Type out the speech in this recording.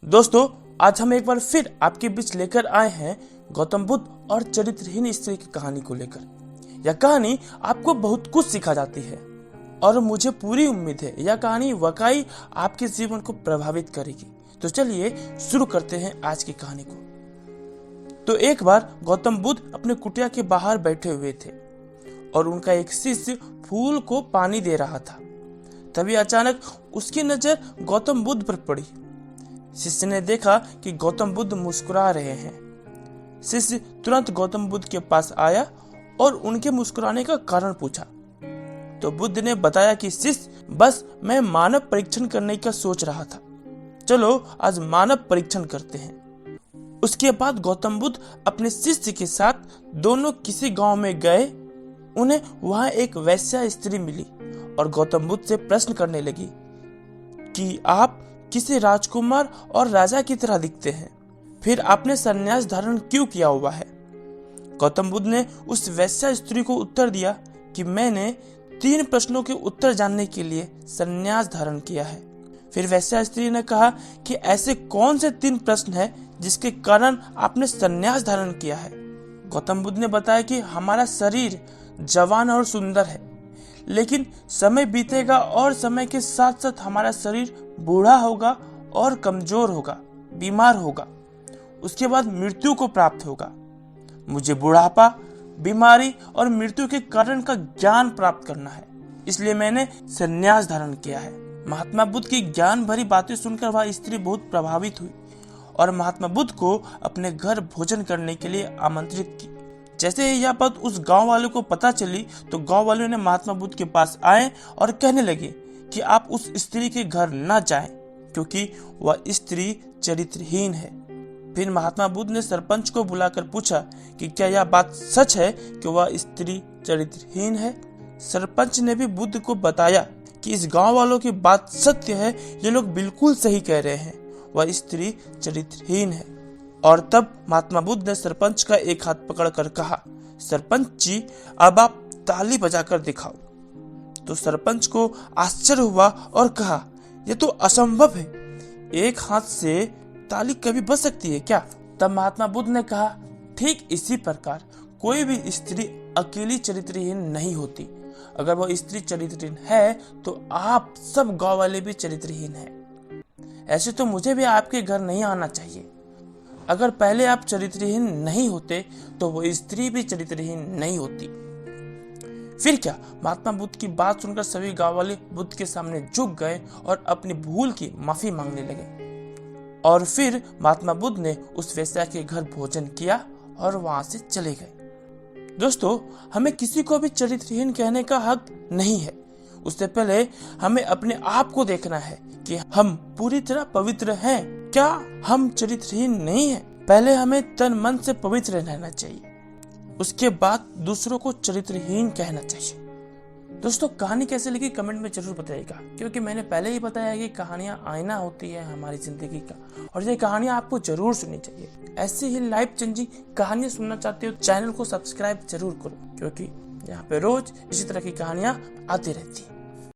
दोस्तों, आज हम एक बार फिर आपके बीच लेकर आए हैं गौतम बुद्ध और चरित्रहीन स्त्री की कहानी को लेकर। यह कहानी आपको बहुत कुछ सिखा जाती है और मुझे पूरी उम्मीद है यह कहानी वाकई आपके जीवन को प्रभावित करेगी। तो चलिए शुरू करते हैं आज की कहानी को। तो एक बार गौतम बुद्ध अपने कुटिया के बाहर बैठे हुए थे और उनका एक शिष्य फूल को पानी दे रहा था। तभी अचानक उसकी नजर गौतम बुद्ध पर पड़ी। शिष्य ने देखा कि गौतम बुद्ध मुस्कुरा रहे हैं। शिष्य तुरंत गौतम बुद्ध के पास आया और उनके मुस्कुराने का कारण पूछा। तो बुद्ध ने बताया कि शिष्य, बस मैं मानव परीक्षण करने का सोच रहा था, चलो आज मानव परीक्षण करते हैं। उसके बाद गौतम बुद्ध अपने शिष्य के साथ दोनों किसी गांव में गए। उन्हें वहां एक वैश्या स्त्री मिली और गौतम बुद्ध से प्रश्न करने लगी कि आप किसी राजकुमार और राजा की तरह दिखते हैं, फिर आपने संन्यास धारण क्यों किया हुआ है? गौतम बुद्ध ने उस वैश्या स्त्री को उत्तर दिया कि मैंने 3 प्रश्नों के उत्तर जानने के लिए संन्यास धारण किया है। फिर वैश्या स्त्री ने कहा कि ऐसे कौन से 3 प्रश्न हैं जिसके कारण आपने संन्यास धारण किया है? गौतम बुद्ध ने बताया कि हमारा शरीर जवान और सुंदर है, लेकिन समय बीतेगा और समय के साथ साथ हमारा शरीर बूढ़ा होगा और कमजोर होगा, बीमार होगा, उसके बाद मृत्यु को प्राप्त होगा। मुझे बुढ़ापा, बीमारी और मृत्यु के कारण का ज्ञान प्राप्त करना है, इसलिए मैंने संन्यास धारण किया है। महात्मा बुद्ध की ज्ञान भरी बातें सुनकर वह स्त्री बहुत प्रभावित हुई और महात्मा बुद्ध को अपने घर भोजन करने के लिए आमंत्रित की। जैसे ही यह बात उस गांव वाले को पता चली तो गांव वालों ने महात्मा बुद्ध के पास आए और कहने लगे कि आप उस स्त्री के घर न जाएं, क्योंकि वह स्त्री चरित्रहीन है। फिर महात्मा बुद्ध ने सरपंच को बुलाकर पूछा कि क्या यह बात सच है कि वह स्त्री चरित्रहीन है? सरपंच ने भी बुद्ध को बताया कि इस गांव वालों की बात सत्य है, ये लोग बिल्कुल सही कह रहे हैं, वह स्त्री चरित्रहीन है। और तब महात्मा बुद्ध ने सरपंच का एक हाथ पकड़कर कहा, सरपंच जी, अब आप ताली बजाकर दिखाओ। तो सरपंच को आश्चर्य हुआ और कहा, यह तो असंभव है, एक हाथ से ताली कभी बज सकती है क्या? तब महात्मा बुद्ध ने कहा, ठीक इसी प्रकार कोई भी स्त्री अकेली चरित्रहीन नहीं होती। अगर वह स्त्री चरित्रहीन है तो आप सब गांव वाले भी चरित्रहीन हैं। ऐसे तो मुझे भी आपके घर नहीं आना चाहिए। अगर पहले आप चरित्रहीन नहीं होते तो वो स्त्री भी चरित्रहीन नहीं होती। फिर क्या? महात्मा बुद्ध की बात सुनकर सभी गांव वाले बुद्ध के सामने झुक गए और अपनी भूल की माफी मांगने लगे। और फिर महात्मा बुद्ध ने उस वेश्या के घर भोजन किया और वहां से चले गए। दोस्तों, हमें किसी को भी चरित्रहीन कहने का हक नहीं है। उससे पहले हमें अपने आप को देखना है कि हम पूरी तरह पवित्र हैं। क्या हम चरित्रहीन नहीं हैं? पहले हमें तन मन से पवित्र रहना चाहिए, उसके बाद दूसरों को चरित्रहीन कहना चाहिए। दोस्तों, कहानी कैसे लगी कमेंट में जरूर बताइएगा, क्योंकि मैंने पहले ही बताया कि कहानियां आईना होती है हमारी जिंदगी का, और ये कहानियां आपको जरूर सुननी चाहिए। ऐसी ही लाइफ चेंजिंग कहानियां सुनना चाहते हो, चैनल को सब्सक्राइब जरूर करो, क्योंकि यहाँ पे रोज इसी तरह की कहानियां आती रहती है।